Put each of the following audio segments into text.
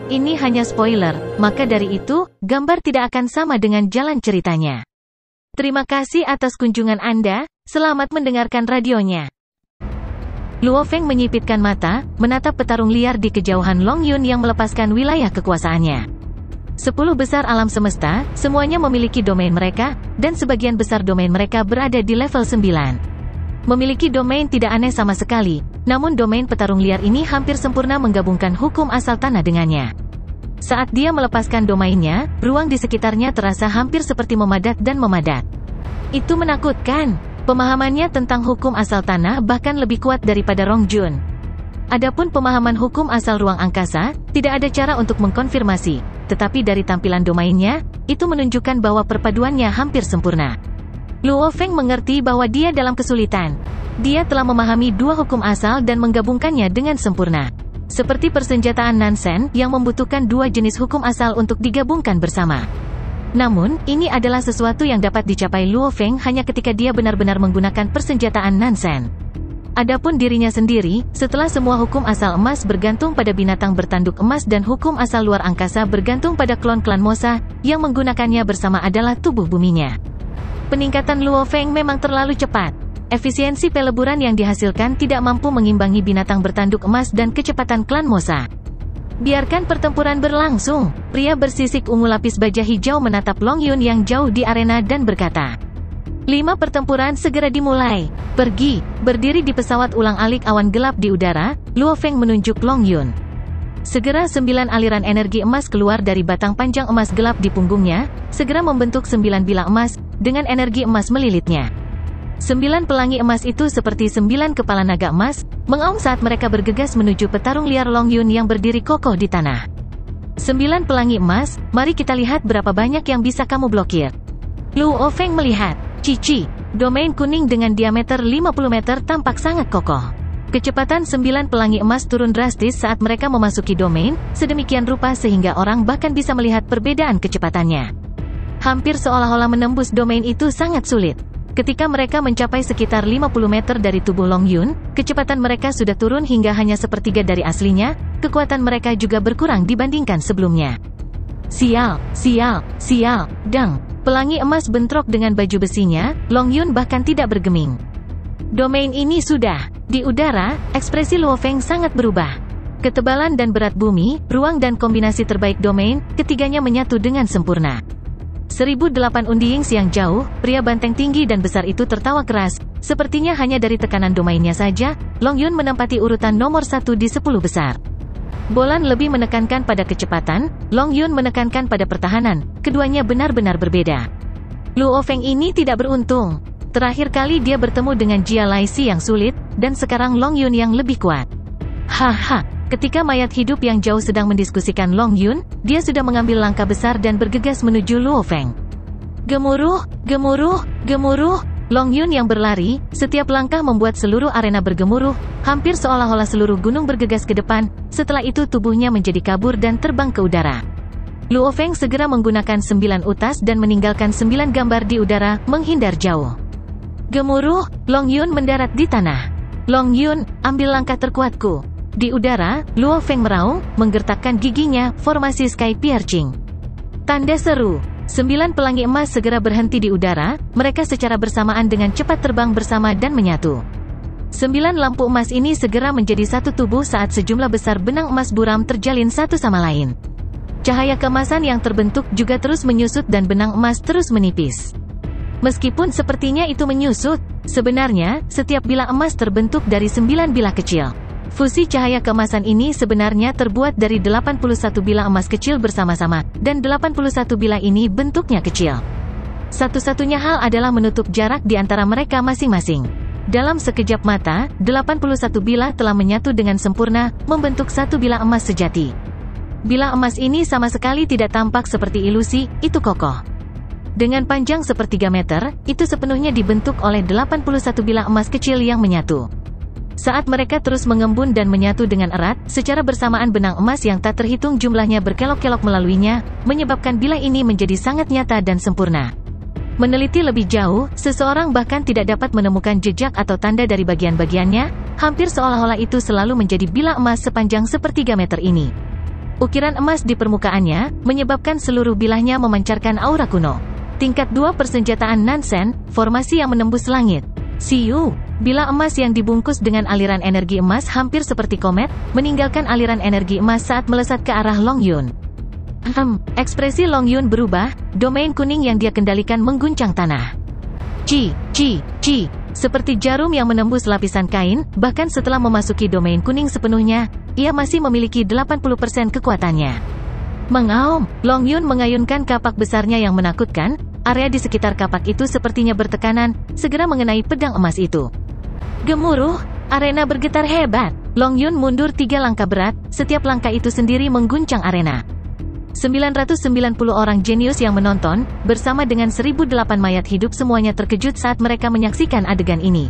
Ini hanya spoiler, maka dari itu, gambar tidak akan sama dengan jalan ceritanya. Terima kasih atas kunjungan Anda, selamat mendengarkan radionya. Luo Feng menyipitkan mata, menatap petarung liar di kejauhan Long Yun yang melepaskan wilayah kekuasaannya. 10 besar alam semesta, semuanya memiliki domain mereka, dan sebagian besar domain mereka berada di level 9. Memiliki domain tidak aneh sama sekali, namun domain petarung liar ini hampir sempurna menggabungkan hukum asal tanah dengannya. Saat dia melepaskan domainnya, ruang di sekitarnya terasa hampir seperti memadat dan memadat. Itu menakutkan. Pemahamannya tentang hukum asal tanah bahkan lebih kuat daripada Rong Jun. Adapun pemahaman hukum asal ruang angkasa, tidak ada cara untuk mengkonfirmasi, tetapi dari tampilan domainnya, itu menunjukkan bahwa perpaduannya hampir sempurna. Luo Feng mengerti bahwa dia dalam kesulitan. Dia telah memahami dua hukum asal dan menggabungkannya dengan sempurna. Seperti persenjataan Nansen yang membutuhkan dua jenis hukum asal untuk digabungkan bersama. Namun, ini adalah sesuatu yang dapat dicapai Luo Feng hanya ketika dia benar-benar menggunakan persenjataan Nansen. Adapun dirinya sendiri, setelah semua hukum asal emas bergantung pada binatang bertanduk emas dan hukum asal luar angkasa bergantung pada klon klan Mosa, yang menggunakannya bersama adalah tubuh buminya. Peningkatan Luo Feng memang terlalu cepat. Efisiensi peleburan yang dihasilkan tidak mampu mengimbangi binatang bertanduk emas dan kecepatan klan Mosa. Biarkan pertempuran berlangsung. Pria bersisik ungu lapis baja hijau menatap Long Yun yang jauh di arena dan berkata, 5 pertempuran segera dimulai. Pergi. Berdiri di pesawat ulang-alik awan gelap di udara, Luo Feng menunjuk Long Yun. Segera 9 aliran energi emas keluar dari batang panjang emas gelap di punggungnya, segera membentuk 9 bilah emas, dengan energi emas melilitnya. 9 pelangi emas itu seperti 9 kepala naga emas, mengaum saat mereka bergegas menuju petarung liar Long Yun yang berdiri kokoh di tanah. 9 pelangi emas, mari kita lihat berapa banyak yang bisa kamu blokir. Luo Feng melihat, cici, domain kuning dengan diameter 50 meter tampak sangat kokoh. Kecepatan 9 pelangi emas turun drastis saat mereka memasuki domain, sedemikian rupa sehingga orang bahkan bisa melihat perbedaan kecepatannya. Hampir seolah-olah menembus domain itu sangat sulit. Ketika mereka mencapai sekitar 50 meter dari tubuh Long Yun, kecepatan mereka sudah turun hingga hanya sepertiga dari aslinya, kekuatan mereka juga berkurang dibandingkan sebelumnya. Sial, sial, sial, dang. Pelangi emas bentrok dengan baju besinya, Long Yun bahkan tidak bergeming. Domain ini sudah. Di udara, ekspresi Luo Feng sangat berubah. Ketebalan dan berat bumi, ruang dan kombinasi terbaik domain, ketiganya menyatu dengan sempurna. 1008 undiing siang jauh, pria banteng tinggi dan besar itu tertawa keras. Sepertinya hanya dari tekanan domainnya saja, Long Yun menempati urutan nomor 1 di 10 besar. Bolan lebih menekankan pada kecepatan, Long Yun menekankan pada pertahanan, keduanya benar-benar berbeda. Luo Feng ini tidak beruntung. Terakhir kali dia bertemu dengan Jia Laisi yang sulit, dan sekarang Long Yun yang lebih kuat. Haha, ketika mayat hidup yang jauh sedang mendiskusikan Long Yun, dia sudah mengambil langkah besar dan bergegas menuju Luo Feng. Gemuruh, gemuruh, gemuruh, Long Yun yang berlari, setiap langkah membuat seluruh arena bergemuruh, hampir seolah-olah seluruh gunung bergegas ke depan, setelah itu tubuhnya menjadi kabur dan terbang ke udara. Luo Feng segera menggunakan 9 utas dan meninggalkan 9 gambar di udara, menghindar jauh. Gemuruh, Long Yun mendarat di tanah. Long Yun, ambil langkah terkuatku. Di udara, Luo Feng meraung, menggertakkan giginya, formasi Sky Piercing. Tanda seru. 9 pelangi emas segera berhenti di udara, mereka secara bersamaan dengan cepat terbang bersama dan menyatu. 9 lampu emas ini segera menjadi satu tubuh saat sejumlah besar benang emas buram terjalin satu sama lain. Cahaya keemasan yang terbentuk juga terus menyusut dan benang emas terus menipis. Meskipun sepertinya itu menyusut, sebenarnya, setiap bilah emas terbentuk dari 9 bilah kecil. Fusi cahaya keemasan ini sebenarnya terbuat dari 81 bilah emas kecil bersama-sama, dan 81 bilah ini bentuknya kecil. Satu-satunya hal adalah menutup jarak di antara mereka masing-masing. Dalam sekejap mata, 81 bilah telah menyatu dengan sempurna, membentuk satu bilah emas sejati. Bilah emas ini sama sekali tidak tampak seperti ilusi, itu kokoh. Dengan panjang sepertiga meter, itu sepenuhnya dibentuk oleh 81 bilah emas kecil yang menyatu. Saat mereka terus mengembun dan menyatu dengan erat, secara bersamaan benang emas yang tak terhitung jumlahnya berkelok-kelok melaluinya, menyebabkan bilah ini menjadi sangat nyata dan sempurna. Meneliti lebih jauh, seseorang bahkan tidak dapat menemukan jejak atau tanda dari bagian-bagiannya, hampir seolah-olah itu selalu menjadi bilah emas sepanjang sepertiga meter ini. Ukiran emas di permukaannya, menyebabkan seluruh bilahnya memancarkan aura kuno. Tingkat 2 persenjataan Nansen, formasi yang menembus langit. Siu, bilah emas yang dibungkus dengan aliran energi emas hampir seperti komet, meninggalkan aliran energi emas saat melesat ke arah Long Yun. Ekspresi Long Yun berubah, domain kuning yang dia kendalikan mengguncang tanah. Ci, seperti jarum yang menembus lapisan kain, bahkan setelah memasuki domain kuning sepenuhnya, ia masih memiliki 80% kekuatannya. Mengaum, Long Yun mengayunkan kapak besarnya yang menakutkan, area di sekitar kapak itu sepertinya bertekanan, segera mengenai pedang emas itu. Gemuruh, arena bergetar hebat, Long Yun mundur 3 langkah berat, setiap langkah itu sendiri mengguncang arena. 990 orang jenius yang menonton, bersama dengan 1008 mayat hidup semuanya terkejut saat mereka menyaksikan adegan ini.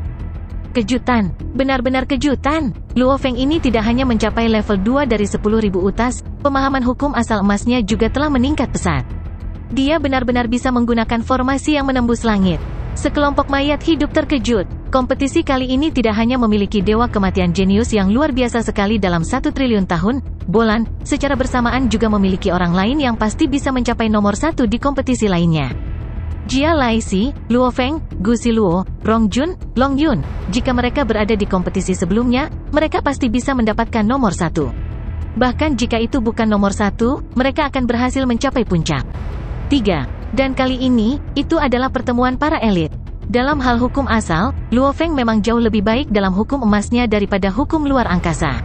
Kejutan, benar-benar kejutan. Luo Feng ini tidak hanya mencapai level 2 dari 10.000 utas, pemahaman hukum asal emasnya juga telah meningkat pesat. Dia benar-benar bisa menggunakan formasi yang menembus langit. Sekelompok mayat hidup terkejut. Kompetisi kali ini tidak hanya memiliki dewa kematian jenius yang luar biasa sekali dalam 1 triliun tahun, Bolan, secara bersamaan juga memiliki orang lain yang pasti bisa mencapai nomor 1 di kompetisi lainnya. Jia Laixi, Luo Feng, Gu Siluo, Rong Jun, Long Yun. Jika mereka berada di kompetisi sebelumnya, mereka pasti bisa mendapatkan nomor 1. Bahkan jika itu bukan nomor 1, mereka akan berhasil mencapai puncak. 3. Dan kali ini, itu adalah pertemuan para elit. Dalam hal hukum asal, Luo Feng memang jauh lebih baik dalam hukum emasnya daripada hukum luar angkasa.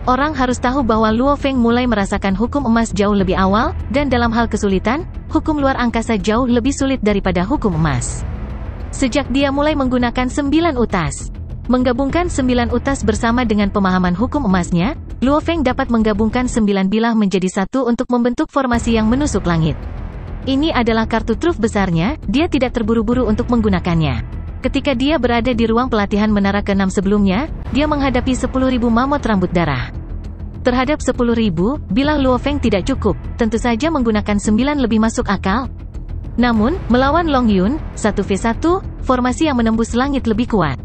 Orang harus tahu bahwa Luo Feng mulai merasakan hukum emas jauh lebih awal, dan dalam hal kesulitan, hukum luar angkasa jauh lebih sulit daripada hukum emas. Sejak dia mulai menggunakan 9 utas. Menggabungkan 9 utas bersama dengan pemahaman hukum emasnya, Luo Feng dapat menggabungkan 9 bilah menjadi satu untuk membentuk formasi yang menusuk langit. Ini adalah kartu truf besarnya, dia tidak terburu-buru untuk menggunakannya. Ketika dia berada di ruang pelatihan menara ke-6 sebelumnya, dia menghadapi 10.000 mamut rambut darah. Terhadap 10.000, bilah Luo Feng tidak cukup, tentu saja menggunakan 9 lebih masuk akal. Namun, melawan Long Yun, 1v1, formasi yang menembus langit lebih kuat.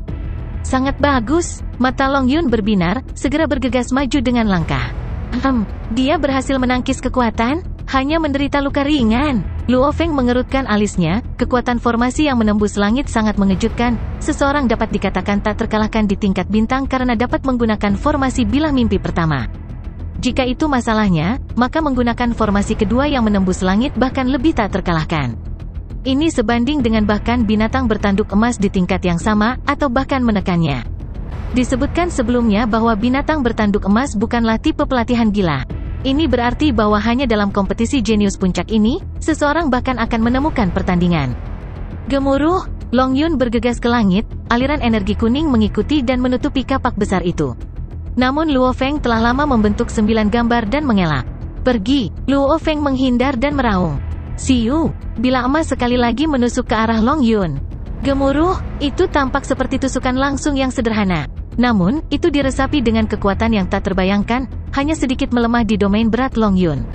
Sangat bagus, mata Long Yun berbinar, segera bergegas maju dengan langkah. Dia berhasil menangkis kekuatan, hanya menderita luka ringan. Luo Feng mengerutkan alisnya, kekuatan formasi yang menembus langit sangat mengejutkan, seseorang dapat dikatakan tak terkalahkan di tingkat bintang karena dapat menggunakan formasi bilah mimpi pertama. Jika itu masalahnya, maka menggunakan formasi kedua yang menembus langit bahkan lebih tak terkalahkan. Ini sebanding dengan bahkan binatang bertanduk emas di tingkat yang sama, atau bahkan menekannya. Disebutkan sebelumnya bahwa binatang bertanduk emas bukanlah tipe pelatihan gila. Ini berarti bahwa hanya dalam kompetisi jenius puncak ini, seseorang bahkan akan menemukan pertandingan. Gemuruh, Long Yun bergegas ke langit, aliran energi kuning mengikuti dan menutupi kapak besar itu. Namun Luo Feng telah lama membentuk 9 gambar dan mengelak. Pergi, Luo Feng menghindar dan meraung. Siu, bilah emas sekali lagi menusuk ke arah Long Yun. Gemuruh, itu tampak seperti tusukan langsung yang sederhana. Namun, itu diresapi dengan kekuatan yang tak terbayangkan, hanya sedikit melemah di domain berat Long Yun.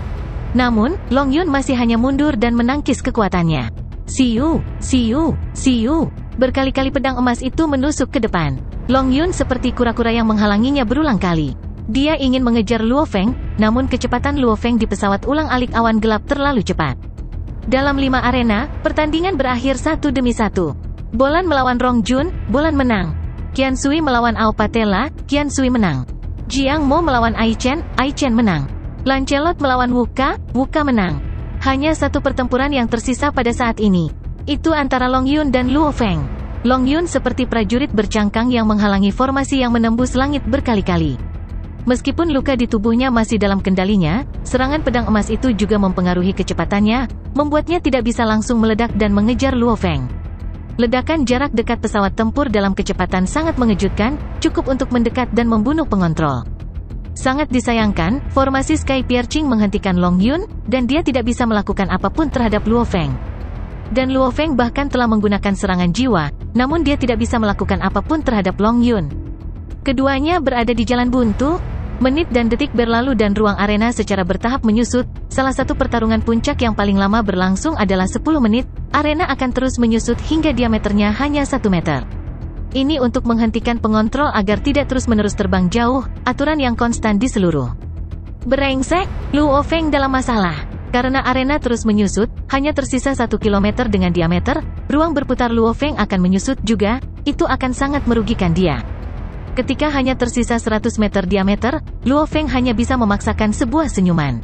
Namun, Long Yun masih hanya mundur dan menangkis kekuatannya. Siu, siu, siu. Berkali-kali pedang emas itu menusuk ke depan. Long Yun seperti kura-kura yang menghalanginya berulang kali. Dia ingin mengejar Luo Feng, namun kecepatan Luo Feng di pesawat ulang-alik awan gelap terlalu cepat. Dalam 5 arena, pertandingan berakhir 1 demi 1. Bolan melawan Rong Jun, Bolan menang. Qian Sui melawan Ao Patela, Qian Sui menang. Jiang Mo melawan Ai Chen menang. Lancelot melawan Wuka menang. Hanya satu pertempuran yang tersisa pada saat ini. Itu antara Long Yun dan Luo Feng. Long Yun seperti prajurit bercangkang yang menghalangi formasi yang menembus langit berkali-kali. Meskipun luka di tubuhnya masih dalam kendalinya, serangan pedang emas itu juga mempengaruhi kecepatannya, membuatnya tidak bisa langsung meledak dan mengejar Luo Feng. Ledakan jarak dekat pesawat tempur dalam kecepatan sangat mengejutkan, cukup untuk mendekat dan membunuh pengontrol. Sangat disayangkan, formasi Sky Piercing menghentikan Long Yun, dan dia tidak bisa melakukan apapun terhadap Luo Feng. Dan Luo Feng bahkan telah menggunakan serangan jiwa, namun dia tidak bisa melakukan apapun terhadap Long Yun. Keduanya berada di jalan buntu. Menit dan detik berlalu dan ruang arena secara bertahap menyusut. Salah satu pertarungan puncak yang paling lama berlangsung adalah 10 menit, arena akan terus menyusut hingga diameternya hanya 1 meter. Ini untuk menghentikan pengontrol agar tidak terus-menerus terbang jauh, aturan yang konstan di seluruh Brengsek, Luo Feng dalam masalah. Karena arena terus menyusut, hanya tersisa 1 kilometer dengan diameter, ruang berputar Luo Feng akan menyusut juga, itu akan sangat merugikan dia. Ketika hanya tersisa 100 meter diameter, Luo Feng hanya bisa memaksakan sebuah senyuman.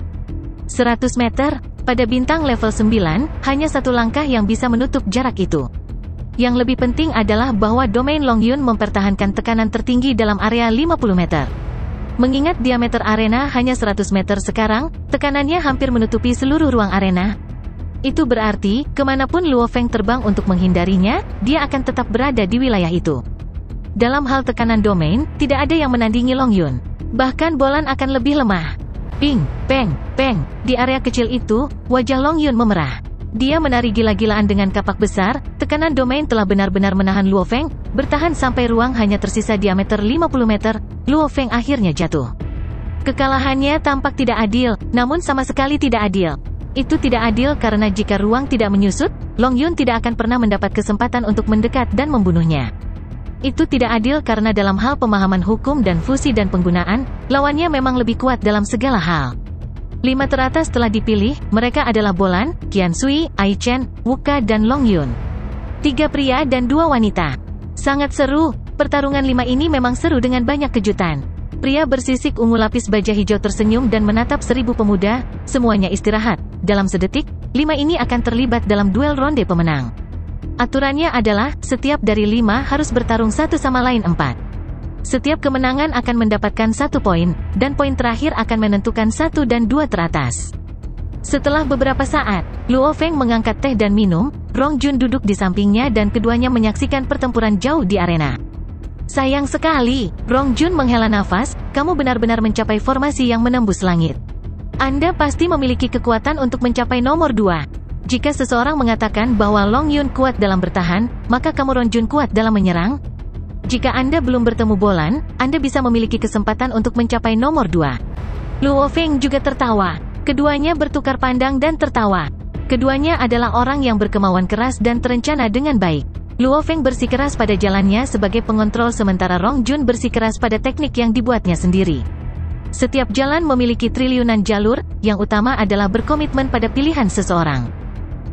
100 meter, pada bintang level 9, hanya satu langkah yang bisa menutup jarak itu. Yang lebih penting adalah bahwa domain Long Yun mempertahankan tekanan tertinggi dalam area 50 meter. Mengingat diameter arena hanya 100 meter sekarang, tekanannya hampir menutupi seluruh ruang arena. Itu berarti, kemanapun Luo Feng terbang untuk menghindarinya, dia akan tetap berada di wilayah itu. Dalam hal tekanan domain, tidak ada yang menandingi Long Yun. Bahkan Bolan akan lebih lemah. Ping, peng, peng, di area kecil itu, wajah Long Yun memerah. Dia menari gila-gilaan dengan kapak besar, tekanan domain telah benar-benar menahan Luo Feng, bertahan sampai ruang hanya tersisa diameter 50 meter, Luo Feng akhirnya jatuh. Kekalahannya tampak tidak adil, namun sama sekali tidak adil. Itu tidak adil karena jika ruang tidak menyusut, Long Yun tidak akan pernah mendapat kesempatan untuk mendekat dan membunuhnya. Itu tidak adil karena dalam hal pemahaman hukum dan fusi dan penggunaan, lawannya memang lebih kuat dalam segala hal. 5 teratas telah dipilih, mereka adalah Bolan, Qiansui, Ai Chen, Wuka dan Long Yun. 3 pria dan 2 wanita. Sangat seru, pertarungan 5 ini memang seru dengan banyak kejutan. Pria bersisik ungu lapis baja hijau tersenyum dan menatap 1000 pemuda, semuanya istirahat. Dalam sedetik, 5 ini akan terlibat dalam duel ronde pemenang. Aturannya adalah, setiap dari 5 harus bertarung satu sama lain 4. Setiap kemenangan akan mendapatkan 1 poin, dan poin terakhir akan menentukan 1 dan 2 teratas. Setelah beberapa saat, Luo Feng mengangkat teh dan minum, Rong Jun duduk di sampingnya dan keduanya menyaksikan pertempuran jauh di arena. Sayang sekali, Rong Jun menghela nafas, kamu benar-benar mencapai formasi yang menembus langit. Anda pasti memiliki kekuatan untuk mencapai nomor 2. Jika seseorang mengatakan bahwa Long Yun kuat dalam bertahan, maka kamu Rong Jun kuat dalam menyerang? Jika Anda belum bertemu Bolan, Anda bisa memiliki kesempatan untuk mencapai nomor 2. Luo Feng juga tertawa. Keduanya bertukar pandang dan tertawa. Keduanya adalah orang yang berkemauan keras dan terencana dengan baik. Luo Feng bersikeras pada jalannya sebagai pengontrol sementara Rong Jun bersikeras pada teknik yang dibuatnya sendiri. Setiap jalan memiliki triliunan jalur, yang utama adalah berkomitmen pada pilihan seseorang.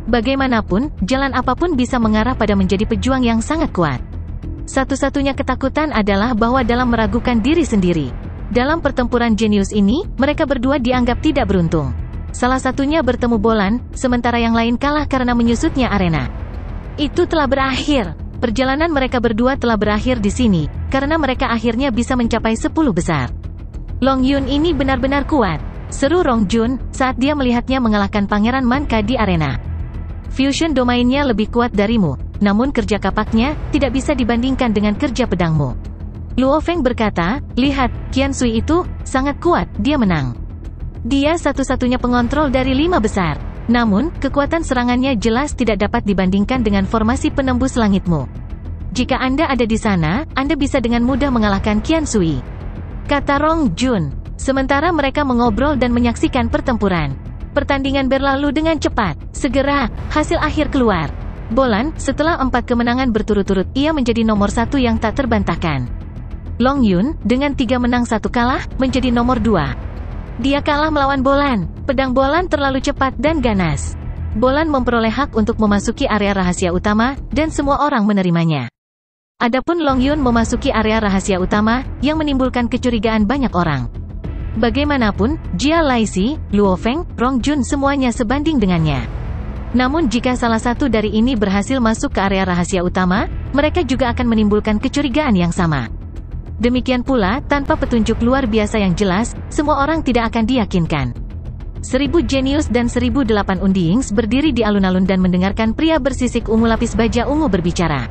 Bagaimanapun, jalan apapun bisa mengarah pada menjadi pejuang yang sangat kuat. Satu-satunya ketakutan adalah bahwa dalam meragukan diri sendiri. Dalam pertempuran jenius ini, mereka berdua dianggap tidak beruntung. Salah satunya bertemu Bolan, sementara yang lain kalah karena menyusutnya arena. Itu telah berakhir. Perjalanan mereka berdua telah berakhir di sini, karena mereka akhirnya bisa mencapai 10 besar. Long Yun ini benar-benar kuat, seru Rong Jun, saat dia melihatnya mengalahkan Pangeran Manka di arena. Fusion domainnya lebih kuat darimu, namun kerja kapaknya tidak bisa dibandingkan dengan kerja pedangmu. Luo Feng berkata, lihat, Qiansui itu sangat kuat, dia menang. Dia satu-satunya pengontrol dari 5 besar. Namun, kekuatan serangannya jelas tidak dapat dibandingkan dengan formasi penembus langitmu. Jika Anda ada di sana, Anda bisa dengan mudah mengalahkan Qiansui, kata Rong Jun. Sementara mereka mengobrol dan menyaksikan pertempuran. Pertandingan berlalu dengan cepat. Segera, hasil akhir keluar. Bolan, setelah 4 kemenangan berturut-turut, ia menjadi nomor 1 yang tak terbantahkan. Long Yun, dengan 3 menang 1 kalah, menjadi nomor 2. Dia kalah melawan Bolan. Pedang Bolan terlalu cepat dan ganas. Bolan memperoleh hak untuk memasuki area rahasia utama, dan semua orang menerimanya. Adapun Long Yun memasuki area rahasia utama, yang menimbulkan kecurigaan banyak orang. Bagaimanapun, Jia Laixi, Luo Feng, Rong Jun semuanya sebanding dengannya. Namun jika salah satu dari ini berhasil masuk ke area rahasia utama, mereka juga akan menimbulkan kecurigaan yang sama. Demikian pula, tanpa petunjuk luar biasa yang jelas, semua orang tidak akan diyakinkan. 1000 jenius dan 1008 undiings berdiri di alun-alun dan mendengarkan pria bersisik ungu lapis baja ungu berbicara.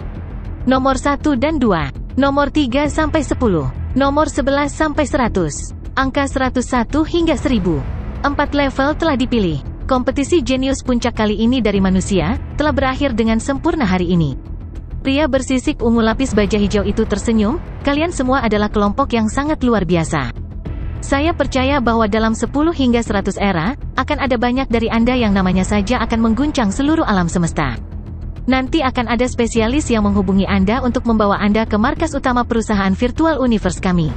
Nomor 1 dan 2, nomor 3 sampai 10, nomor 11 sampai 100, angka 101 hingga 1000. 4 level telah dipilih. Kompetisi jenius puncak kali ini dari manusia, telah berakhir dengan sempurna hari ini. Pria bersisik ungu lapis baja hijau itu tersenyum, kalian semua adalah kelompok yang sangat luar biasa. Saya percaya bahwa dalam 10 hingga 100 era, akan ada banyak dari Anda yang namanya saja akan mengguncang seluruh alam semesta. Nanti akan ada spesialis yang menghubungi Anda untuk membawa Anda ke markas utama perusahaan virtual universe kami.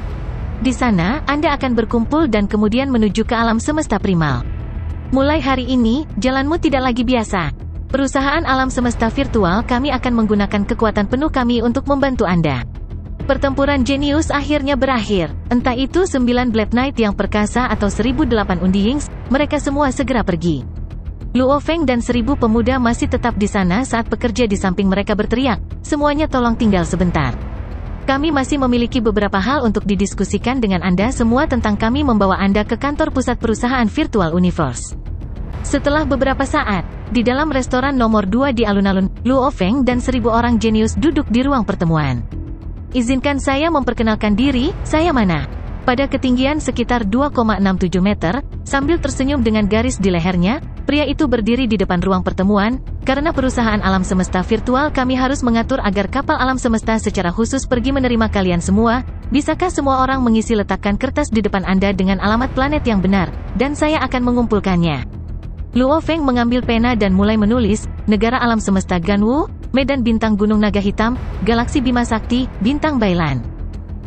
Di sana, Anda akan berkumpul dan kemudian menuju ke alam semesta primal. Mulai hari ini, jalanmu tidak lagi biasa. Perusahaan alam semesta virtual kami akan menggunakan kekuatan penuh kami untuk membantu Anda. Pertempuran jenius akhirnya berakhir. Entah itu 9 Black Knight yang perkasa atau 1008 Undiyings, mereka semua segera pergi. Luo Feng dan 1000 pemuda masih tetap di sana saat pekerja di samping mereka berteriak, "Semuanya tolong tinggal sebentar. Kami masih memiliki beberapa hal untuk didiskusikan dengan Anda semua tentang kami membawa Anda ke kantor pusat perusahaan Virtual Universe." Setelah beberapa saat, di dalam restoran nomor 2 di alun-alun, Luo Feng dan 1000 orang jenius duduk di ruang pertemuan. "Izinkan saya memperkenalkan diri, saya Mana." Pada ketinggian sekitar 2,67 meter, sambil tersenyum dengan garis di lehernya, pria itu berdiri di depan ruang pertemuan. "Karena perusahaan alam semesta virtual kami harus mengatur agar kapal alam semesta secara khusus pergi menerima kalian semua. Bisakah semua orang mengisi letakkan kertas di depan Anda dengan alamat planet yang benar, dan saya akan mengumpulkannya." Luo Feng mengambil pena dan mulai menulis, "Negara alam semesta Ganwu, Medan bintang Gunung Naga Hitam, Galaksi Bima Sakti, Bintang Bailan."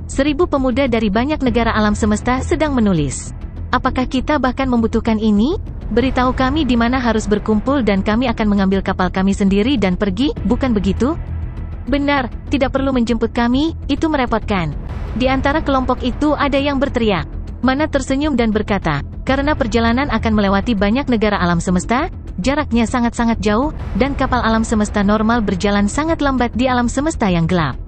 1000 pemuda dari banyak negara alam semesta sedang menulis. "Apakah kita bahkan membutuhkan ini? Beritahu kami di mana harus berkumpul dan kami akan mengambil kapal kami sendiri dan pergi, bukan begitu?" "Benar, tidak perlu menjemput kami, itu merepotkan." Di antara kelompok itu ada yang berteriak. Mana tersenyum dan berkata, "Karena perjalanan akan melewati banyak negara alam semesta, jaraknya sangat-sangat jauh, dan kapal alam semesta normal berjalan sangat lambat di alam semesta yang gelap.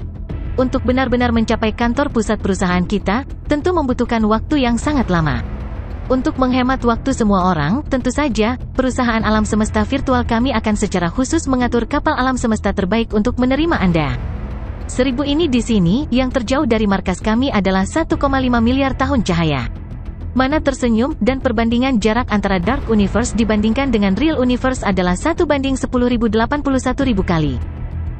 Untuk benar-benar mencapai kantor pusat perusahaan kita, tentu membutuhkan waktu yang sangat lama. Untuk menghemat waktu semua orang, tentu saja, perusahaan alam semesta virtual kami akan secara khusus mengatur kapal alam semesta terbaik untuk menerima Anda. 1000 ini di sini, yang terjauh dari markas kami adalah 1,5 miliar tahun cahaya." Mana tersenyum, dan perbandingan jarak antara Dark Universe dibandingkan dengan Real Universe adalah 1:10,081.000 kali.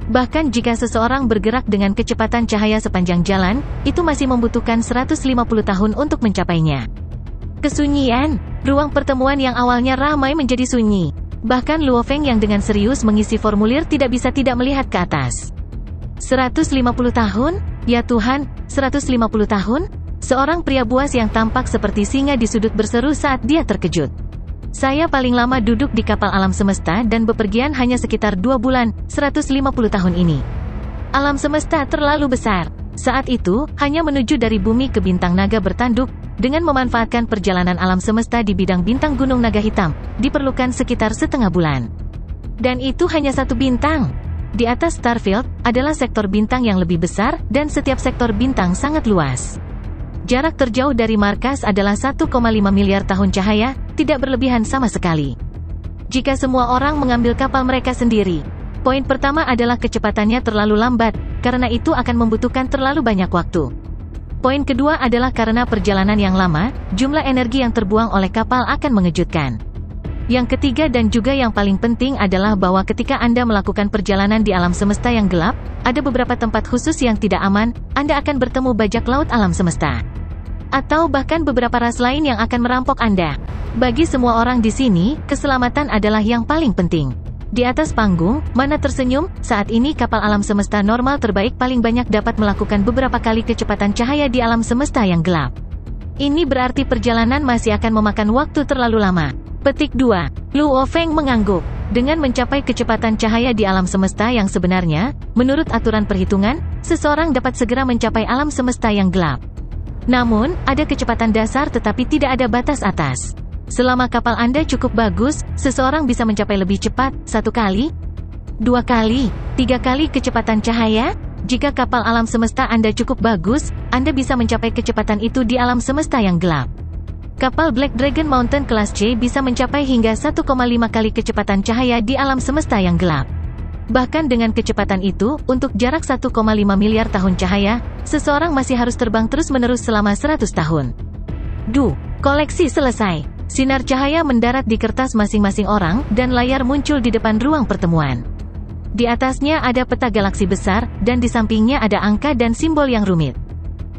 Bahkan jika seseorang bergerak dengan kecepatan cahaya sepanjang jalan, itu masih membutuhkan 150 tahun untuk mencapainya. Kesunyian. Ruang pertemuan yang awalnya ramai menjadi sunyi. Bahkan Luo Feng yang dengan serius mengisi formulir tidak bisa tidak melihat ke atas. 150 tahun? Ya Tuhan, 150 tahun? Seorang pria buas yang tampak seperti singa di sudut berseru saat dia terkejut. "Saya paling lama duduk di kapal alam semesta dan bepergian hanya sekitar 2 bulan, 150 tahun ini. Alam semesta terlalu besar. Saat itu, hanya menuju dari bumi ke bintang naga bertanduk, dengan memanfaatkan perjalanan alam semesta di bidang bintang Gunung Naga Hitam, diperlukan sekitar setengah bulan. Dan itu hanya satu bintang. Di atas Starfield, adalah sektor bintang yang lebih besar, dan setiap sektor bintang sangat luas. Jarak terjauh dari markas adalah 1,5 miliar tahun cahaya, tidak berlebihan sama sekali. Jika semua orang mengambil kapal mereka sendiri, poin pertama adalah kecepatannya terlalu lambat, karena itu akan membutuhkan terlalu banyak waktu. Poin kedua adalah karena perjalanan yang lama, jumlah energi yang terbuang oleh kapal akan mengejutkan. Yang ketiga dan juga yang paling penting adalah bahwa ketika Anda melakukan perjalanan di alam semesta yang gelap, ada beberapa tempat khusus yang tidak aman, Anda akan bertemu bajak laut alam semesta. Atau bahkan beberapa ras lain yang akan merampok Anda. Bagi semua orang di sini, keselamatan adalah yang paling penting. Di atas panggung, Mana tersenyum, saat ini kapal alam semesta normal terbaik paling banyak dapat melakukan beberapa kali kecepatan cahaya di alam semesta yang gelap. Ini berarti perjalanan masih akan memakan waktu terlalu lama. Petik 2. Luo Feng mengangguk. Dengan mencapai kecepatan cahaya di alam semesta yang sebenarnya, menurut aturan perhitungan, seseorang dapat segera mencapai alam semesta yang gelap. Namun, ada kecepatan dasar tetapi tidak ada batas atas. Selama kapal Anda cukup bagus, seseorang bisa mencapai lebih cepat, 1 kali, 2 kali, 3 kali kecepatan cahaya. Jika kapal alam semesta Anda cukup bagus, Anda bisa mencapai kecepatan itu di alam semesta yang gelap. Kapal Black Dragon Mountain kelas C bisa mencapai hingga 1,5 kali kecepatan cahaya di alam semesta yang gelap. Bahkan dengan kecepatan itu, untuk jarak 1,5 miliar tahun cahaya, seseorang masih harus terbang terus-menerus selama 100 tahun. Koleksi selesai. Sinar cahaya mendarat di kertas masing-masing orang, dan layar muncul di depan ruang pertemuan. Di atasnya ada peta galaksi besar, dan di sampingnya ada angka dan simbol yang rumit.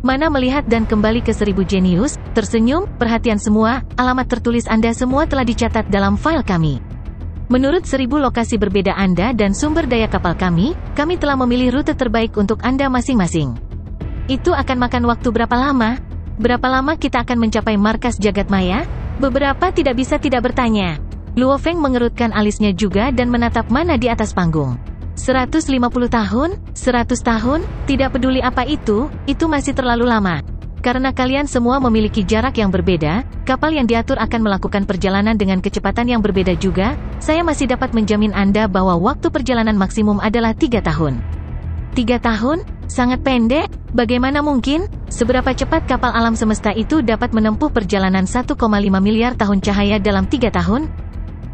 Mana melihat dan kembali ke 1000 jenius, tersenyum, "Perhatian semua, alamat tertulis Anda semua telah dicatat dalam file kami. Menurut 1000 lokasi berbeda Anda dan sumber daya kapal kami telah memilih rute terbaik untuk Anda masing-masing. Itu akan makan waktu berapa lama? Berapa lama kita akan mencapai markas jagat maya? Beberapa tidak bisa tidak bertanya. Luo Feng mengerutkan alisnya juga dan menatap mana di atas panggung. 150 tahun? 100 tahun? Tidak peduli apa itu masih terlalu lama. Karena kalian semua memiliki jarak yang berbeda, kapal yang diatur akan melakukan perjalanan dengan kecepatan yang berbeda juga, saya masih dapat menjamin Anda bahwa waktu perjalanan maksimum adalah 3 tahun. 3 tahun? Sangat pendek? Bagaimana mungkin? Seberapa cepat kapal alam semesta itu dapat menempuh perjalanan 1,5 miliar tahun cahaya dalam 3 tahun?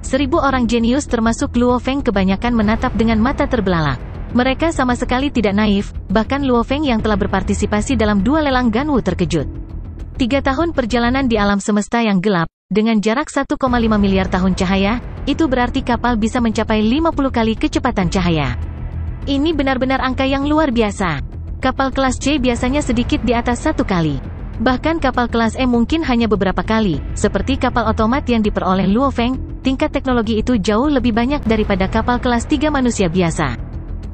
1000 orang jenius termasuk Luo Feng kebanyakan menatap dengan mata terbelalak. Mereka sama sekali tidak naif, bahkan Luo Feng yang telah berpartisipasi dalam 2 lelang Ganwu terkejut. 3 tahun perjalanan di alam semesta yang gelap, dengan jarak 1,5 miliar tahun cahaya, itu berarti kapal bisa mencapai 50 kali kecepatan cahaya. Ini benar-benar angka yang luar biasa. Kapal kelas C biasanya sedikit di atas 1 kali. Bahkan kapal kelas E mungkin hanya beberapa kali, seperti kapal otomat yang diperoleh Luo Feng, tingkat teknologi itu jauh lebih banyak daripada kapal kelas 3 manusia biasa.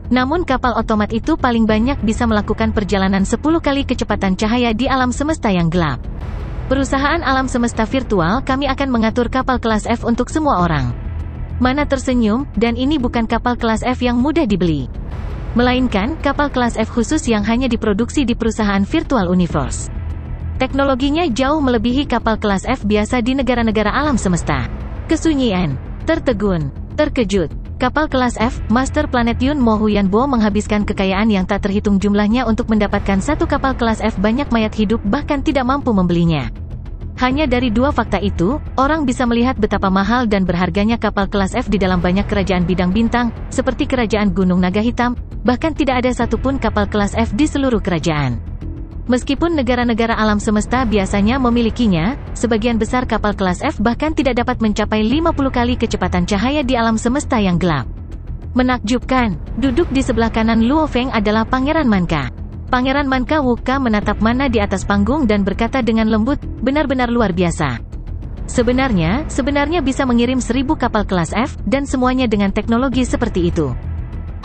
Namun kapal otomat itu paling banyak bisa melakukan perjalanan 10 kali kecepatan cahaya di alam semesta yang gelap. Perusahaan alam semesta virtual kami akan mengatur kapal kelas F untuk semua orang. Mana tersenyum, dan ini bukan kapal kelas F yang mudah dibeli. Melainkan, kapal kelas F khusus yang hanya diproduksi di perusahaan Virtual Universe. Teknologinya jauh melebihi kapal kelas F biasa di negara-negara alam semesta. Kesunyian, tertegun, terkejut. Kapal kelas F, Master Planet Yun Mo Huyanbo menghabiskan kekayaan yang tak terhitung jumlahnya untuk mendapatkan satu kapal kelas F banyak mayat hidup bahkan tidak mampu membelinya. Hanya dari 2 fakta itu, orang bisa melihat betapa mahal dan berharganya kapal kelas F di dalam banyak kerajaan bidang bintang, seperti kerajaan Gunung Naga Hitam, bahkan tidak ada satupun kapal kelas F di seluruh kerajaan. Meskipun negara-negara alam semesta biasanya memilikinya, sebagian besar kapal kelas F bahkan tidak dapat mencapai 50 kali kecepatan cahaya di alam semesta yang gelap. Menakjubkan, duduk di sebelah kanan Luo Feng adalah Pangeran Manka. Pangeran Manka Wuka menatap mana di atas panggung dan berkata dengan lembut, benar-benar luar biasa. Sebenarnya bisa mengirim 1000 kapal kelas F, dan semuanya dengan teknologi seperti itu.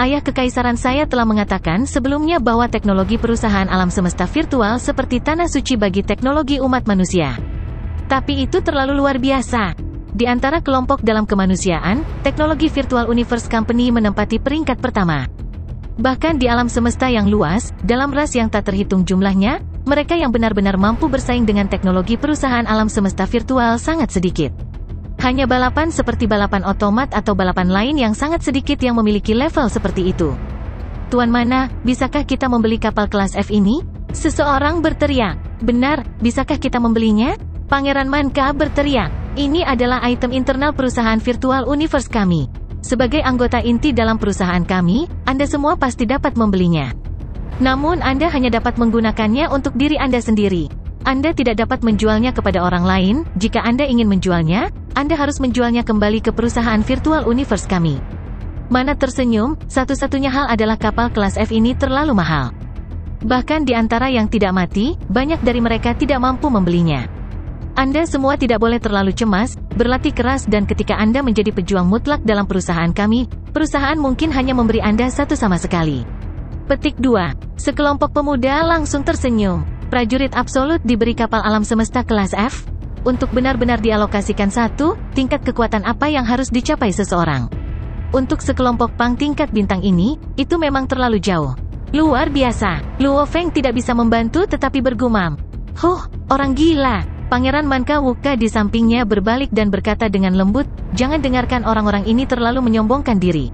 Ayah kekaisaran saya telah mengatakan sebelumnya bahwa teknologi perusahaan alam semesta virtual seperti tanah suci bagi teknologi umat manusia. Tapi itu terlalu luar biasa. Di antara kelompok dalam kemanusiaan, teknologi Virtual Universe Company menempati peringkat pertama. Bahkan di alam semesta yang luas, dalam ras yang tak terhitung jumlahnya, mereka yang benar-benar mampu bersaing dengan teknologi perusahaan alam semesta virtual sangat sedikit. Hanya balapan seperti balapan otomat atau balapan lain yang sangat sedikit yang memiliki level seperti itu. Tuan Mana, bisakah kita membeli kapal kelas F ini? Seseorang berteriak. Benar, bisakah kita membelinya? Pangeran Manka berteriak. Ini adalah item internal perusahaan Virtual Universe kami. Sebagai anggota inti dalam perusahaan kami, Anda semua pasti dapat membelinya. Namun Anda hanya dapat menggunakannya untuk diri Anda sendiri. Anda tidak dapat menjualnya kepada orang lain. Jika Anda ingin menjualnya, Anda harus menjualnya kembali ke perusahaan Virtual Universe kami. Mana tersenyum, satu-satunya hal adalah kapal kelas F ini terlalu mahal. Bahkan di antara yang tidak mati, banyak dari mereka tidak mampu membelinya. Anda semua tidak boleh terlalu cemas, berlatih keras dan ketika Anda menjadi pejuang mutlak dalam perusahaan kami, perusahaan mungkin hanya memberi Anda satu sama sekali. Petik 2. Sekelompok pemuda langsung tersenyum. Prajurit absolut diberi kapal alam semesta kelas F? Untuk benar-benar dialokasikan satu, tingkat kekuatan apa yang harus dicapai seseorang? Untuk sekelompok pang tingkat bintang ini, itu memang terlalu jauh. Luar biasa. Luo Feng tidak bisa membantu tetapi bergumam. Orang gila. Pangeran Manka Wuka di sampingnya berbalik dan berkata dengan lembut, jangan dengarkan orang-orang ini terlalu menyombongkan diri.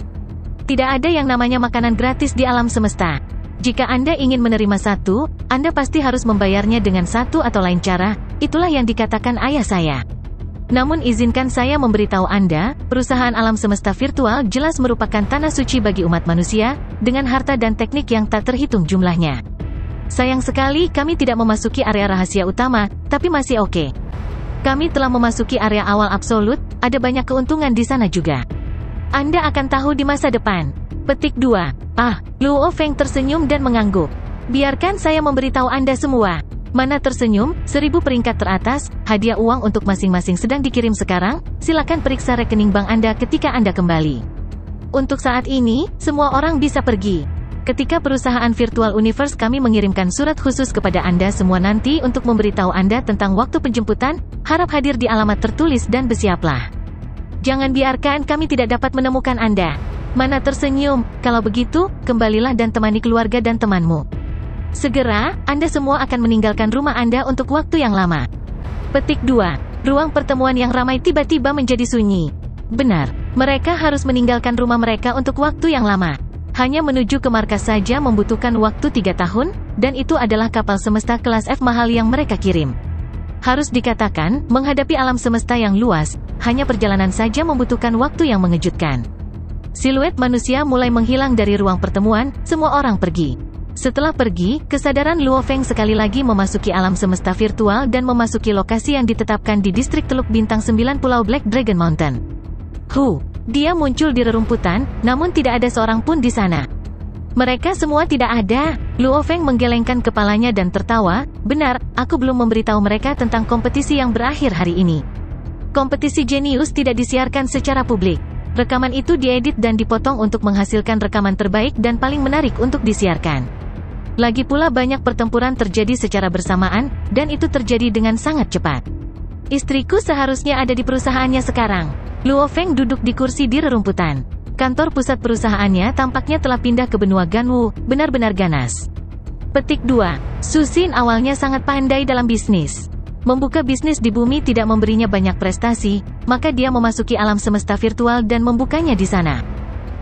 Tidak ada yang namanya makanan gratis di alam semesta. Jika Anda ingin menerima satu, Anda pasti harus membayarnya dengan satu atau lain cara, itulah yang dikatakan ayah saya. Namun izinkan saya memberitahu Anda, perusahaan alam semesta virtual jelas merupakan tanah suci bagi umat manusia, dengan harta dan teknik yang tak terhitung jumlahnya. Sayang sekali kami tidak memasuki area rahasia utama, tapi masih oke. Kami telah memasuki area awal absolut, ada banyak keuntungan di sana juga. Anda akan tahu di masa depan. Petik 2. Luo Feng tersenyum dan mengangguk. Biarkan saya memberitahu Anda semua. Mana tersenyum, 1000 peringkat teratas, hadiah uang untuk masing-masing sedang dikirim sekarang, silakan periksa rekening bank Anda ketika Anda kembali. Untuk saat ini, semua orang bisa pergi. Ketika perusahaan Virtual Universe kami mengirimkan surat khusus kepada Anda semua nanti untuk memberitahu Anda tentang waktu penjemputan, harap hadir di alamat tertulis dan bersiaplah. Jangan biarkan kami tidak dapat menemukan Anda. Mana tersenyum, kalau begitu, kembalilah dan temani keluarga dan temanmu. Segera, Anda semua akan meninggalkan rumah Anda untuk waktu yang lama. Petik 2. Ruang pertemuan yang ramai tiba-tiba menjadi sunyi. Benar, mereka harus meninggalkan rumah mereka untuk waktu yang lama. Hanya menuju ke markas saja membutuhkan waktu 3 tahun, dan itu adalah kapal semesta kelas F mahal yang mereka kirim. Harus dikatakan, menghadapi alam semesta yang luas, hanya perjalanan saja membutuhkan waktu yang mengejutkan. Siluet manusia mulai menghilang dari ruang pertemuan, semua orang pergi. Setelah pergi, kesadaran Luo Feng sekali lagi memasuki alam semesta virtual dan memasuki lokasi yang ditetapkan di distrik Teluk Bintang 9 Pulau Black Dragon Mountain. Dia muncul di rerumputan, namun tidak ada seorang pun di sana. Mereka semua tidak ada. Luo Feng menggelengkan kepalanya dan tertawa. Benar, aku belum memberitahu mereka tentang kompetisi yang berakhir hari ini. Kompetisi jenius tidak disiarkan secara publik. Rekaman itu diedit dan dipotong untuk menghasilkan rekaman terbaik dan paling menarik untuk disiarkan. Lagi pula banyak pertempuran terjadi secara bersamaan, dan itu terjadi dengan sangat cepat. Istriku seharusnya ada di perusahaannya sekarang. Luo Feng duduk di kursi di rerumputan. Kantor pusat perusahaannya tampaknya telah pindah ke benua Ganwu, benar-benar ganas. Petik 2. Susin awalnya sangat pandai dalam bisnis. Membuka bisnis di bumi tidak memberinya banyak prestasi, maka dia memasuki alam semesta virtual dan membukanya di sana.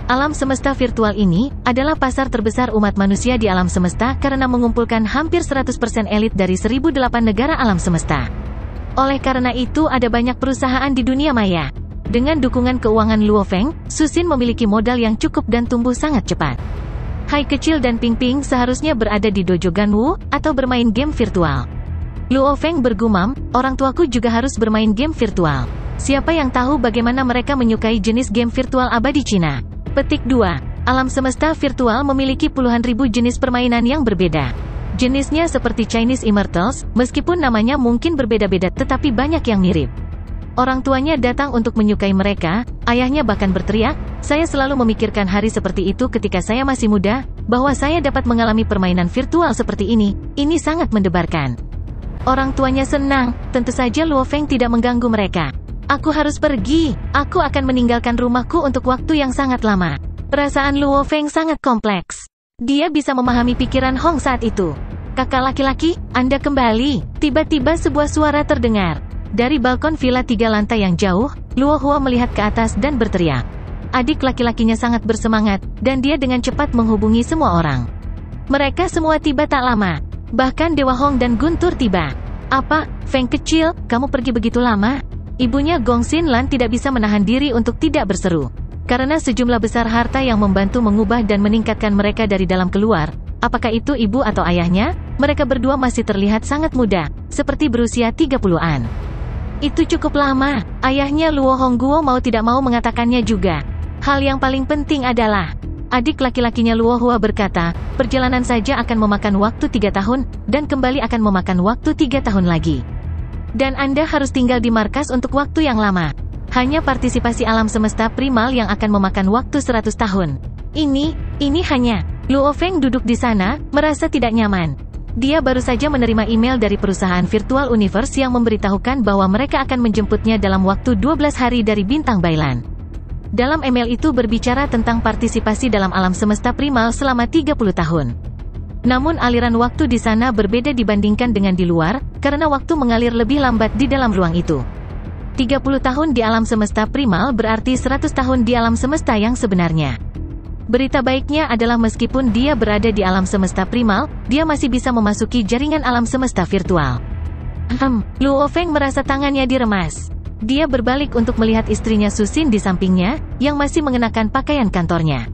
Alam semesta virtual ini adalah pasar terbesar umat manusia di alam semesta karena mengumpulkan hampir 100% elit dari 1008 negara alam semesta. Oleh karena itu ada banyak perusahaan di dunia maya. Dengan dukungan keuangan Luo Feng, Susin memiliki modal yang cukup dan tumbuh sangat cepat. Hai Kecil dan Ping Ping seharusnya berada di dojo Ganwu, atau bermain game virtual. Luo Feng bergumam, orang tuaku juga harus bermain game virtual. Siapa yang tahu bagaimana mereka menyukai jenis game virtual abadi Cina? Petik 2. Alam semesta virtual memiliki puluhan ribu jenis permainan yang berbeda. Jenisnya seperti Chinese Immortals, meskipun namanya mungkin berbeda-beda tetapi banyak yang mirip. Orang tuanya datang untuk menyukai mereka, ayahnya bahkan berteriak, saya selalu memikirkan hari seperti itu ketika saya masih muda, bahwa saya dapat mengalami permainan virtual seperti ini sangat mendebarkan. Orang tuanya senang, tentu saja Luo Feng tidak mengganggu mereka. Aku harus pergi, aku akan meninggalkan rumahku untuk waktu yang sangat lama. Perasaan Luo Feng sangat kompleks. Dia bisa memahami pikiran Hong saat itu. Kakak laki-laki, Anda kembali. Tiba-tiba sebuah suara terdengar. Dari balkon villa 3 lantai yang jauh, Luo Hua melihat ke atas dan berteriak. Adik laki-lakinya sangat bersemangat, dan dia dengan cepat menghubungi semua orang. Mereka semua tiba tak lama. Bahkan Dewa Hong dan Guntur tiba. Apa, Feng kecil, kamu pergi begitu lama? Ibunya Gong Xin Lan tidak bisa menahan diri untuk tidak berseru. Karena sejumlah besar harta yang membantu mengubah dan meningkatkan mereka dari dalam keluar, apakah itu ibu atau ayahnya, mereka berdua masih terlihat sangat muda, seperti berusia 30-an. Itu cukup lama, ayahnya Luo Hongguo mau tidak mau mengatakannya juga. Hal yang paling penting adalah, adik laki-lakinya Luo Hua berkata, perjalanan saja akan memakan waktu 3 tahun, dan kembali akan memakan waktu 3 tahun lagi. Dan Anda harus tinggal di markas untuk waktu yang lama. Hanya partisipasi alam semesta primal yang akan memakan waktu 100 tahun. Ini hanya. Luo Feng duduk di sana, merasa tidak nyaman. Dia baru saja menerima email dari perusahaan Virtual Universe yang memberitahukan bahwa mereka akan menjemputnya dalam waktu 12 hari dari Bintang Bailan. Dalam email itu berbicara tentang partisipasi dalam alam semesta primal selama 30 tahun. Namun aliran waktu di sana berbeda dibandingkan dengan di luar, karena waktu mengalir lebih lambat di dalam ruang itu. 30 tahun di alam semesta primal berarti 100 tahun di alam semesta yang sebenarnya. Berita baiknya adalah meskipun dia berada di alam semesta primal, dia masih bisa memasuki jaringan alam semesta virtual. Luo Feng merasa tangannya diremas. Dia berbalik untuk melihat istrinya Susin di sampingnya, yang masih mengenakan pakaian kantornya.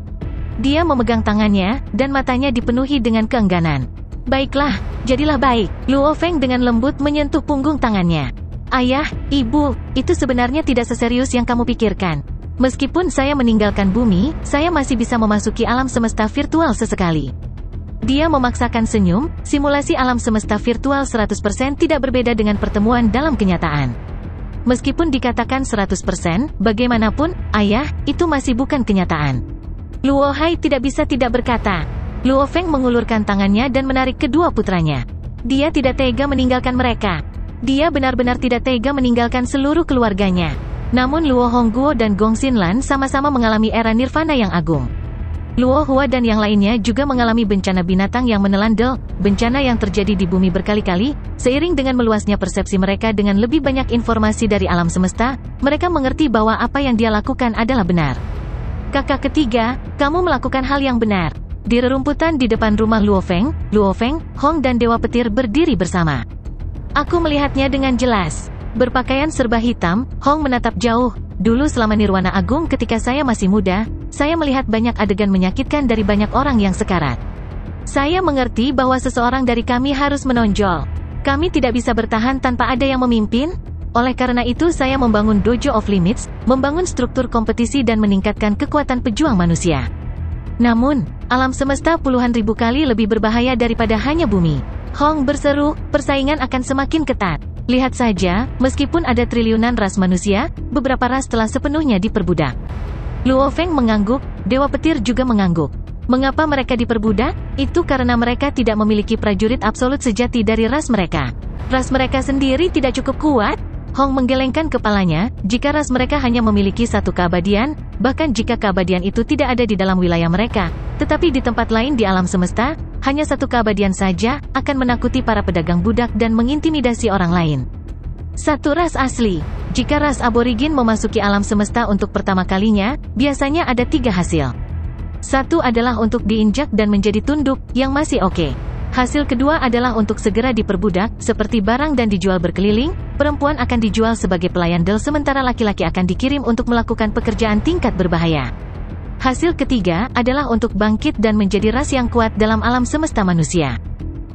Dia memegang tangannya, dan matanya dipenuhi dengan keengganan. Baiklah, jadilah baik. Luo Feng dengan lembut menyentuh punggung tangannya. Ayah, ibu, itu sebenarnya tidak seserius yang kamu pikirkan. Meskipun saya meninggalkan bumi, saya masih bisa memasuki alam semesta virtual sesekali. Dia memaksakan senyum, simulasi alam semesta virtual 100% tidak berbeda dengan pertemuan dalam kenyataan. Meskipun dikatakan 100%, bagaimanapun, ayah, itu masih bukan kenyataan. Luo Hai tidak bisa tidak berkata. Luo Feng mengulurkan tangannya dan menarik kedua putranya. Dia tidak tega meninggalkan mereka. Dia benar-benar tidak tega meninggalkan seluruh keluarganya. Namun Luo Hongguo dan Gong Xinlan sama-sama mengalami era nirvana yang agung. Luo Hua dan yang lainnya juga mengalami bencana binatang yang menelan bencana yang terjadi di bumi berkali-kali. Seiring dengan meluasnya persepsi mereka dengan lebih banyak informasi dari alam semesta, mereka mengerti bahwa apa yang dia lakukan adalah benar. Kakak ketiga, kamu melakukan hal yang benar. Di rerumputan di depan rumah Luo Feng, Hong dan Dewa Petir berdiri bersama. Aku melihatnya dengan jelas. Berpakaian serba hitam, Hong menatap jauh. Dulu selama Nirwana Agung ketika saya masih muda, saya melihat banyak adegan menyakitkan dari banyak orang yang sekarat. Saya mengerti bahwa seseorang dari kami harus menonjol. Kami tidak bisa bertahan tanpa ada yang memimpin. Oleh karena itu saya membangun Dojo of Limits, membangun struktur kompetisi dan meningkatkan kekuatan pejuang manusia. Namun, alam semesta puluhan ribu kali lebih berbahaya daripada hanya bumi. Hong berseru, persaingan akan semakin ketat. Lihat saja, meskipun ada triliunan ras manusia, beberapa ras telah sepenuhnya diperbudak. Luo Feng mengangguk, Dewa Petir juga mengangguk. Mengapa mereka diperbudak? Itu karena mereka tidak memiliki prajurit absolut sejati dari ras mereka. Ras mereka sendiri tidak cukup kuat? Hong menggelengkan kepalanya, jika ras mereka hanya memiliki satu keabadian, bahkan jika keabadian itu tidak ada di dalam wilayah mereka, tetapi di tempat lain di alam semesta, hanya satu keabadian saja, akan menakuti para pedagang budak dan mengintimidasi orang lain. Satu ras asli. Jika ras aborigin memasuki alam semesta untuk pertama kalinya, biasanya ada 3 hasil. Satu adalah untuk diinjak dan menjadi tunduk, yang masih oke. Hasil kedua adalah untuk segera diperbudak, seperti barang dan dijual berkeliling, perempuan akan dijual sebagai pelayan sementara laki-laki akan dikirim untuk melakukan pekerjaan tingkat berbahaya. Hasil ketiga adalah untuk bangkit dan menjadi ras yang kuat dalam alam semesta manusia.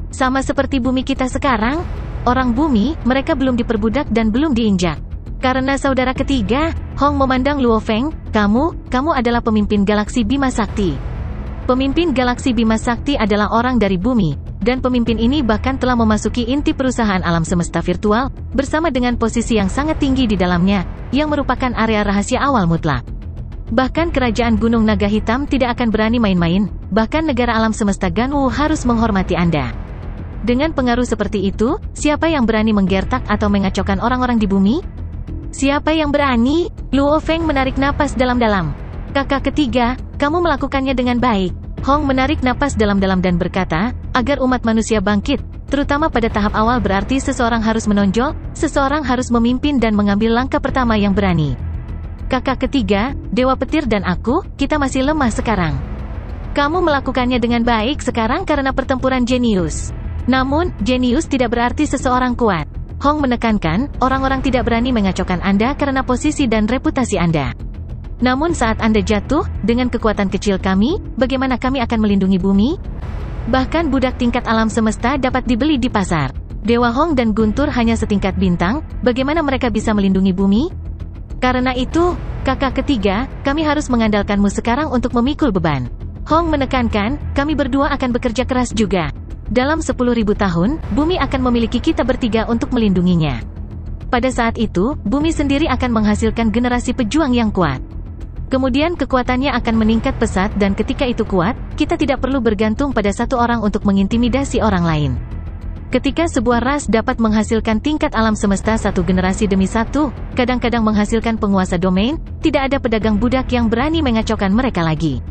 Sama seperti bumi kita sekarang, orang bumi, mereka belum diperbudak dan belum diinjak. Karena saudara ketiga, Hong memandang Luo Feng, kamu adalah pemimpin galaksi Bima Sakti. Pemimpin galaksi Bima Sakti adalah orang dari bumi, dan pemimpin ini bahkan telah memasuki inti perusahaan alam semesta virtual, bersama dengan posisi yang sangat tinggi di dalamnya, yang merupakan area rahasia awal mutlak. Bahkan kerajaan Gunung Naga Hitam tidak akan berani main-main, bahkan negara alam semesta Ganwu harus menghormati Anda. Dengan pengaruh seperti itu, siapa yang berani menggertak atau mengacaukan orang-orang di bumi? Siapa yang berani? Luo Feng menarik napas dalam-dalam. Kakak ketiga, kamu melakukannya dengan baik. Hong menarik napas dalam-dalam dan berkata, agar umat manusia bangkit, terutama pada tahap awal berarti seseorang harus menonjol, seseorang harus memimpin dan mengambil langkah pertama yang berani. Kakak ketiga, Dewa Petir dan aku, kita masih lemah sekarang. Kamu melakukannya dengan baik sekarang karena pertempuran jenius. Namun, jenius tidak berarti seseorang kuat. Hong menekankan, orang-orang tidak berani mengacaukan Anda karena posisi dan reputasi Anda. Namun saat Anda jatuh, dengan kekuatan kecil kami, bagaimana kami akan melindungi bumi? Bahkan budak tingkat alam semesta dapat dibeli di pasar. Dewa Hong dan Guntur hanya setingkat bintang, bagaimana mereka bisa melindungi bumi? Karena itu, kakak ketiga, kami harus mengandalkanmu sekarang untuk memikul beban. Hong menekankan, kami berdua akan bekerja keras juga. Dalam 10.000 tahun, bumi akan memiliki kita bertiga untuk melindunginya. Pada saat itu, bumi sendiri akan menghasilkan generasi pejuang yang kuat. Kemudian kekuatannya akan meningkat pesat dan ketika itu kuat, kita tidak perlu bergantung pada satu orang untuk mengintimidasi orang lain. Ketika sebuah ras dapat menghasilkan tingkat alam semesta satu generasi demi satu, kadang-kadang menghasilkan penguasa domain, tidak ada pedagang budak yang berani mengacaukan mereka lagi.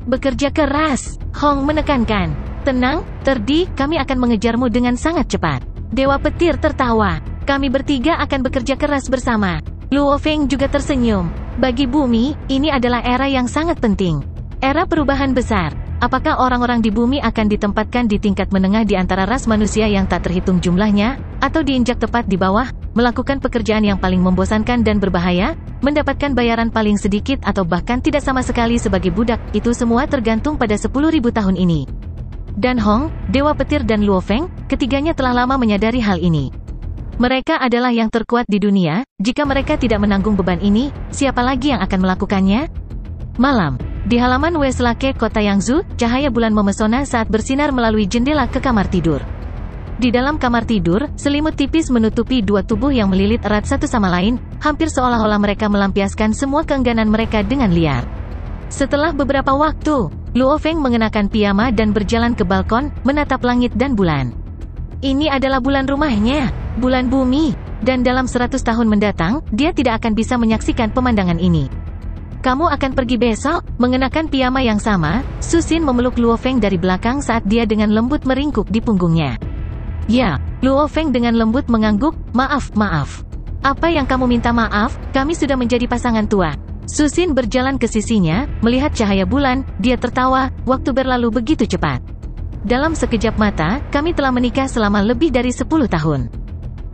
Bekerja keras, Hong menekankan. Tenang, Terdi, kami akan mengejarmu dengan sangat cepat. Dewa Petir tertawa. Kami bertiga akan bekerja keras bersama. Luo Feng juga tersenyum. Bagi bumi, ini adalah era yang sangat penting. Era perubahan besar. Apakah orang-orang di bumi akan ditempatkan di tingkat menengah di antara ras manusia yang tak terhitung jumlahnya, atau diinjak tepat di bawah, melakukan pekerjaan yang paling membosankan dan berbahaya, mendapatkan bayaran paling sedikit atau bahkan tidak sama sekali sebagai budak, itu semua tergantung pada 10.000 tahun ini. Dan Hong, Dewa Petir dan Luo Feng, ketiganya telah lama menyadari hal ini. Mereka adalah yang terkuat di dunia, jika mereka tidak menanggung beban ini, siapa lagi yang akan melakukannya? Malam. Di halaman Westlake kota Yangzhou, cahaya bulan memesona saat bersinar melalui jendela ke kamar tidur. Di dalam kamar tidur, selimut tipis menutupi dua tubuh yang melilit erat satu sama lain, hampir seolah-olah mereka melampiaskan semua keengganan mereka dengan liar. Setelah beberapa waktu, Luo Feng mengenakan piyama dan berjalan ke balkon, menatap langit dan bulan. Ini adalah bulan rumahnya, bulan bumi, dan dalam 100 tahun mendatang, dia tidak akan bisa menyaksikan pemandangan ini. Kamu akan pergi besok, mengenakan piyama yang sama. Su Xin memeluk Luo Feng dari belakang saat dia dengan lembut meringkuk di punggungnya. Ya, Luo Feng dengan lembut mengangguk, maaf. Apa yang kamu minta maaf, kami sudah menjadi pasangan tua. Su Xin berjalan ke sisinya, melihat cahaya bulan, dia tertawa, waktu berlalu begitu cepat. Dalam sekejap mata, kami telah menikah selama lebih dari 10 tahun.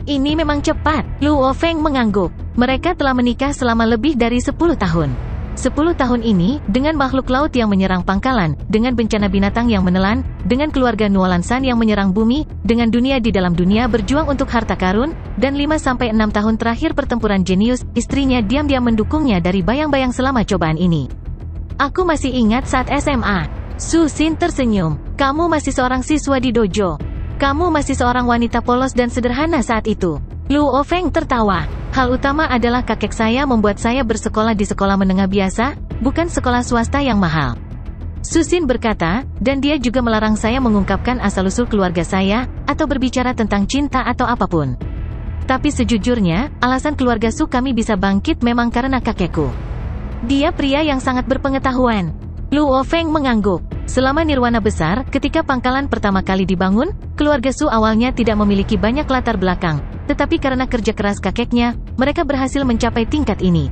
Ini memang cepat, Luo Feng mengangguk. Mereka telah menikah selama lebih dari 10 tahun. 10 tahun ini, dengan makhluk laut yang menyerang pangkalan, dengan bencana binatang yang menelan, dengan keluarga Nuolan San yang menyerang bumi, dengan dunia di dalam dunia berjuang untuk harta karun, dan 5-6 tahun terakhir pertempuran jenius, istrinya diam-diam mendukungnya dari bayang-bayang selama cobaan ini. Aku masih ingat saat SMA. Su Xin tersenyum. Kamu masih seorang siswa di dojo. Kamu masih seorang wanita polos dan sederhana saat itu. Luo Feng tertawa. Hal utama adalah kakek saya membuat saya bersekolah di sekolah menengah biasa, bukan sekolah swasta yang mahal. Su Xin berkata, dan dia juga melarang saya mengungkapkan asal-usul keluarga saya, atau berbicara tentang cinta atau apapun. Tapi sejujurnya, alasan keluarga Su kami bisa bangkit memang karena kakekku. Dia pria yang sangat berpengetahuan. Luo Feng mengangguk. Selama Nirwana besar, ketika pangkalan pertama kali dibangun, keluarga Su awalnya tidak memiliki banyak latar belakang. Tetapi karena kerja keras kakeknya, mereka berhasil mencapai tingkat ini.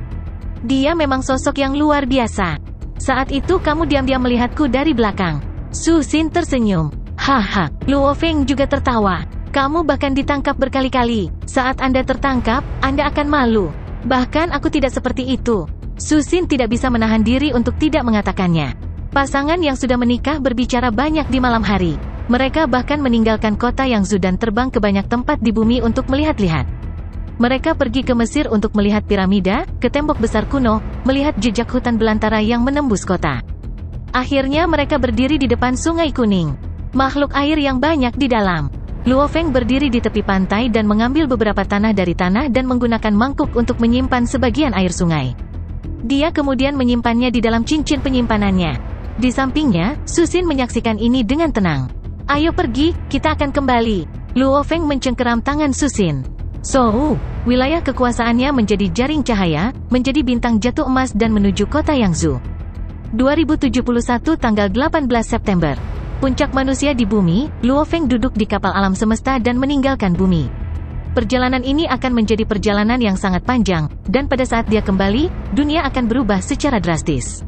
Dia memang sosok yang luar biasa. Saat itu kamu diam-diam melihatku dari belakang. Su Xin tersenyum. Haha, Luo Feng juga tertawa. Kamu bahkan ditangkap berkali-kali. Saat Anda tertangkap, Anda akan malu. Bahkan aku tidak seperti itu. Su Xin tidak bisa menahan diri untuk tidak mengatakannya. Pasangan yang sudah menikah berbicara banyak di malam hari. Mereka bahkan meninggalkan kota Yangzhou dan terbang ke banyak tempat di bumi untuk melihat-lihat. Mereka pergi ke Mesir untuk melihat piramida, ke tembok besar kuno, melihat jejak hutan belantara yang menembus kota. Akhirnya mereka berdiri di depan Sungai Kuning. Makhluk air yang banyak di dalam. Luo Feng berdiri di tepi pantai dan mengambil beberapa tanah dari tanah dan menggunakan mangkuk untuk menyimpan sebagian air sungai. Dia kemudian menyimpannya di dalam cincin penyimpanannya. Di sampingnya, Su Xin menyaksikan ini dengan tenang. Ayo pergi, kita akan kembali. Luo Feng mencengkeram tangan Su Xin. Wilayah kekuasaannya menjadi jaring cahaya, menjadi bintang jatuh emas dan menuju kota Yangzhou. 2071 tanggal 18 September. Puncak manusia di bumi, Luo Feng duduk di kapal alam semesta dan meninggalkan bumi. Perjalanan ini akan menjadi perjalanan yang sangat panjang, dan pada saat dia kembali, dunia akan berubah secara drastis.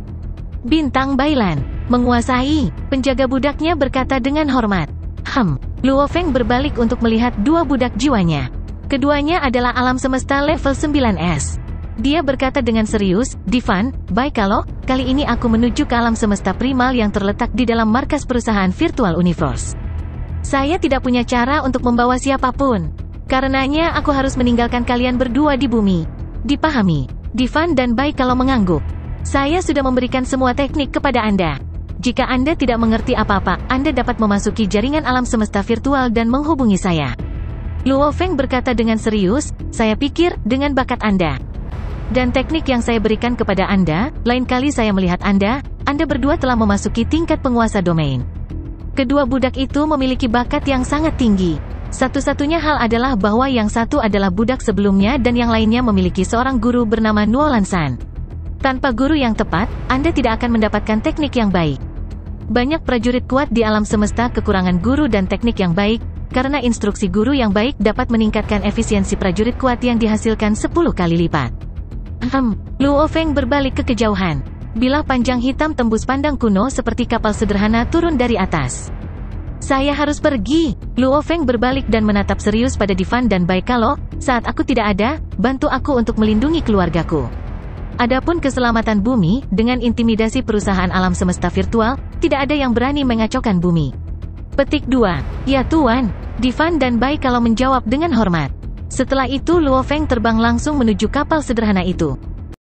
Bintang Bailan menguasai, penjaga budaknya berkata dengan hormat. Luo Feng berbalik untuk melihat dua budak jiwanya. Keduanya adalah alam semesta level 9S. Dia berkata dengan serius, Divan, baik kalau, kali ini aku menuju ke alam semesta primal yang terletak di dalam markas perusahaan Virtual Universe. Saya tidak punya cara untuk membawa siapapun. Karenanya aku harus meninggalkan kalian berdua di bumi. Dipahami? Divan dan baik kalau mengangguk. Saya sudah memberikan semua teknik kepada Anda. Jika Anda tidak mengerti apa-apa, Anda dapat memasuki jaringan alam semesta virtual dan menghubungi saya. Luo Feng berkata dengan serius, saya pikir, dengan bakat Anda. Dan teknik yang saya berikan kepada Anda, lain kali saya melihat Anda berdua telah memasuki tingkat penguasa domain. Kedua budak itu memiliki bakat yang sangat tinggi. Satu-satunya hal adalah bahwa yang satu adalah budak sebelumnya dan yang lainnya memiliki seorang guru bernama Nuolan San. Tanpa guru yang tepat, Anda tidak akan mendapatkan teknik yang baik. Banyak prajurit kuat di alam semesta kekurangan guru dan teknik yang baik, karena instruksi guru yang baik dapat meningkatkan efisiensi prajurit kuat yang dihasilkan 10 kali lipat. Luo Feng berbalik ke kejauhan. Bilah panjang hitam tembus pandang kuno seperti kapal sederhana turun dari atas. Saya harus pergi. Luo Feng berbalik dan menatap serius pada Divan dan Baikalo, saat aku tidak ada, bantu aku untuk melindungi keluargaku. Adapun keselamatan bumi, dengan intimidasi perusahaan alam semesta virtual, tidak ada yang berani mengacaukan bumi. Petik 2. Ya Tuan. Divan dan Baikalo menjawab dengan hormat. Setelah itu Luo Feng terbang langsung menuju kapal sederhana itu.